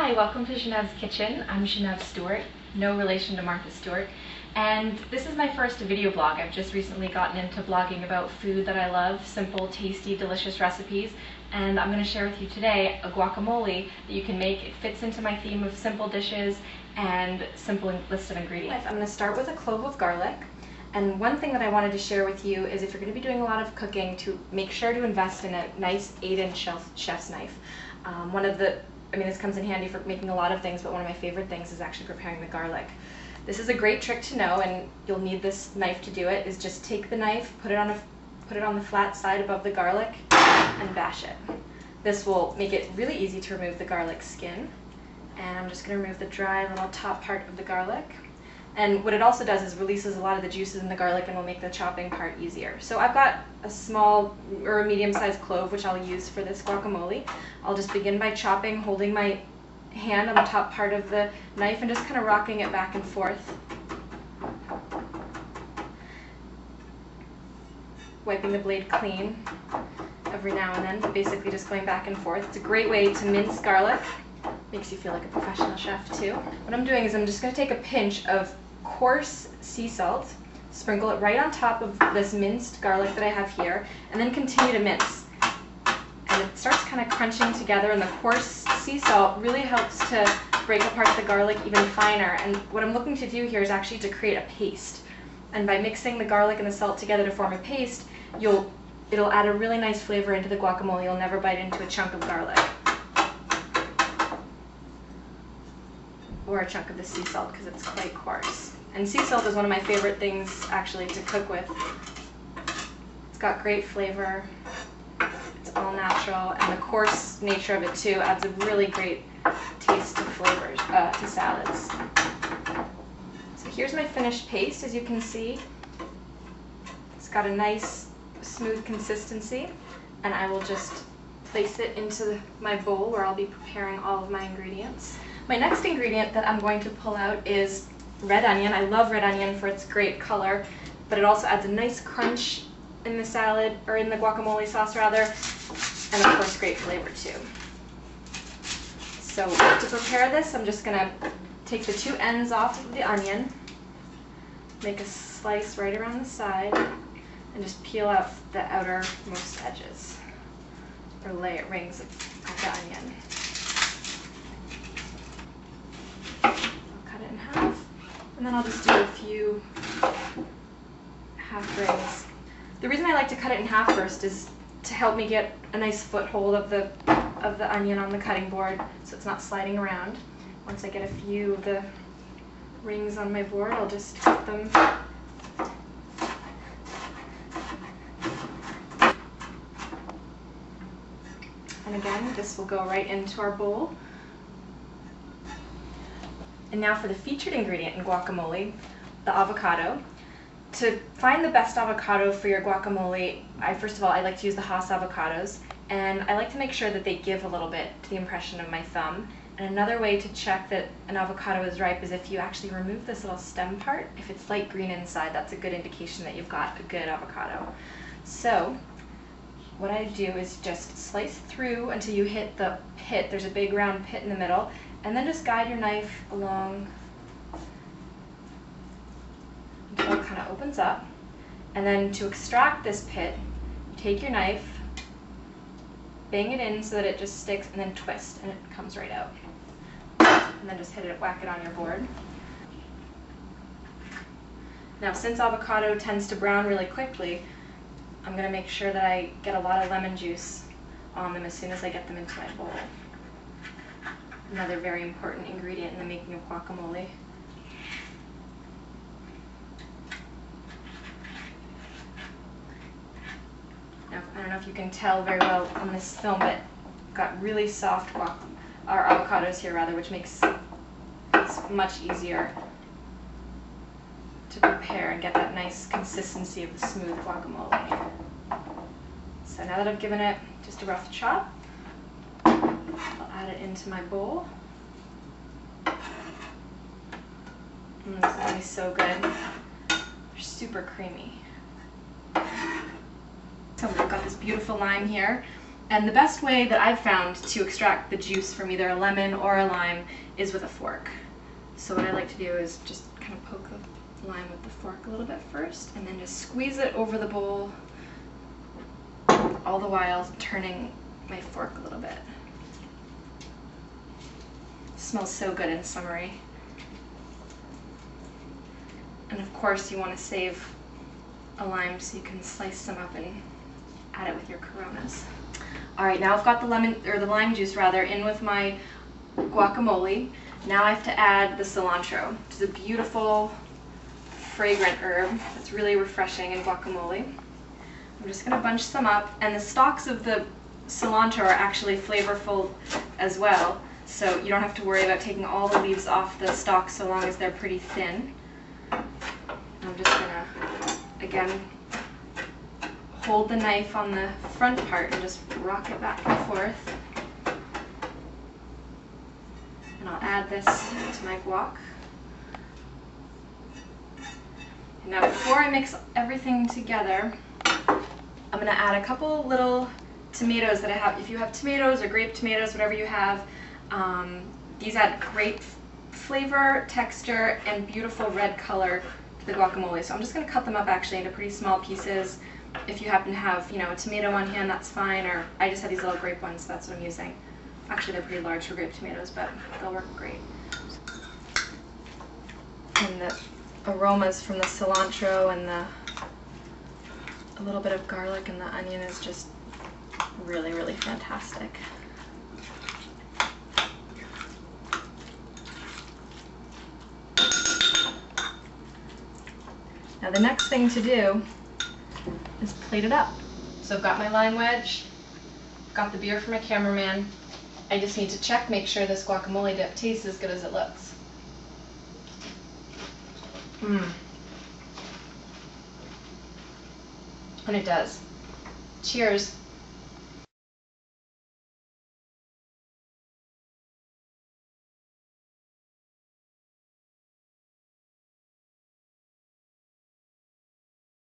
Hi, welcome to Geneve's Kitchen. I'm Geneve Stewart, no relation to Martha Stewart, and this is my first video blog. I've just recently gotten into blogging about food that I love, simple, tasty, delicious recipes, and I'm going to share with you today a guacamole that you can make. It fits into my theme of simple dishes and simple list of ingredients. I'm going to start with a clove of garlic. And one thing that I wanted to share with you is if you're going to be doing a lot of cooking, to make sure to invest in a nice 8-inch chef's knife. This comes in handy for making a lot of things, but one of my favorite things is actually preparing the garlic. This is a great trick to know, and you'll need this knife to do it, is just take the knife, put it on the flat side above the garlic, and bash it. This will make it really easy to remove the garlic skin. And I'm just going to remove the dry little top part of the garlic. And what it also does is releases a lot of the juices in the garlic and will make the chopping part easier. So I've got a small or a medium-sized clove, which I'll use for this guacamole. I'll just begin by chopping, holding my hand on the top part of the knife and just kind of rocking it back and forth. Wiping the blade clean every now and then, but basically just going back and forth. It's a great way to mince garlic. Makes you feel like a professional chef too. What I'm doing is I'm just going to take a pinch of coarse sea salt, sprinkle it right on top of this minced garlic that I have here, and then continue to mince. And it starts kind of crunching together, and the coarse sea salt really helps to break apart the garlic even finer. And what I'm looking to do here is actually to create a paste. And by mixing the garlic and the salt together to form a paste, it'll add a really nice flavor into the guacamole. You'll never bite into a chunk of garlic. Or a chunk of the sea salt, because it's quite coarse. And sea salt is one of my favorite things actually to cook with. It's got great flavor, it's all natural, and the coarse nature of it too adds a really great taste to flavors, to salads. So here's my finished paste. As you can see, it's got a nice smooth consistency, and I will just place it into my bowl where I'll be preparing all of my ingredients. My next ingredient that I'm going to pull out is red onion. I love red onion for its great color, but it also adds a nice crunch in the salad, or in the guacamole sauce rather, and of course great flavor too. So to prepare this, I'm just going to take the two ends off of the onion, make a slice right around the side, and just peel out the outermost edges, or rings of the onion. And then I'll just do a few half rings. The reason I like to cut it in half first is to help me get a nice foothold of the onion on the cutting board, so it's not sliding around. Once I get a few of the rings on my board, I'll just cut them. And again, this will go right into our bowl. And now for the featured ingredient in guacamole, the avocado. To find the best avocado for your guacamole, first of all, I like to use the Hass avocados, and I like to make sure that they give a little bit to the impression of my thumb. And another way to check that an avocado is ripe is if you actually remove this little stem part. If it's light green inside, that's a good indication that you've got a good avocado. So what I do is just slice through until you hit the pit. There's a big round pit in the middle. And then just guide your knife along until it kind of opens up. And then to extract this pit, you take your knife, bang it in so that it just sticks, and then twist, and it comes right out. And then just whack it on your board. Now, since avocado tends to brown really quickly, I'm going to make sure that I get a lot of lemon juice on them as soon as I get them into my bowl. Another very important ingredient in the making of guacamole. Now, I don't know if you can tell very well on this film, but I've got really soft avocados here, which makes it much easier to prepare and get that nice consistency of the smooth guacamole. So now that I've given it just a rough chop, I'll add it into my bowl. This is going to be so good. They're super creamy. So we've got this beautiful lime here. And the best way that I've found to extract the juice from either a lemon or a lime is with a fork. So what I like to do is just kind of poke the lime with the fork a little bit first, and then just squeeze it over the bowl, all the while turning my fork a little bit. It smells so good and summery. And of course you want to save a lime so you can slice some up and add it with your Coronas. Alright, now I've got the lime juice rather in with my guacamole. Now I have to add the cilantro, which is a beautiful, fragrant herb that's really refreshing in guacamole. I'm just going to bunch some up, and the stalks of the cilantro are actually flavorful as well, so you don't have to worry about taking all the leaves off the stalks so long as they're pretty thin. I'm just going to, again, hold the knife on the front part and just rock it back and forth. And I'll add this to my guac. Now before I mix everything together, I'm going to add a couple little tomatoes that I have. If you have tomatoes or grape tomatoes, whatever you have, these add great flavor, texture, and beautiful red color to the guacamole. So I'm just going to cut them up actually into pretty small pieces. If you happen to have, a tomato on hand, that's fine, or I just have these little grape ones, so that's what I'm using. Actually, they're pretty large for grape tomatoes, but they'll work great. And the aromas from the cilantro and a little bit of garlic and the onion is just really, really fantastic. Now the next thing to do is plate it up. So I've got my lime wedge, got the beer for my cameraman. I just need to check, make sure this guacamole dip tastes as good as it looks. And it does. Cheers.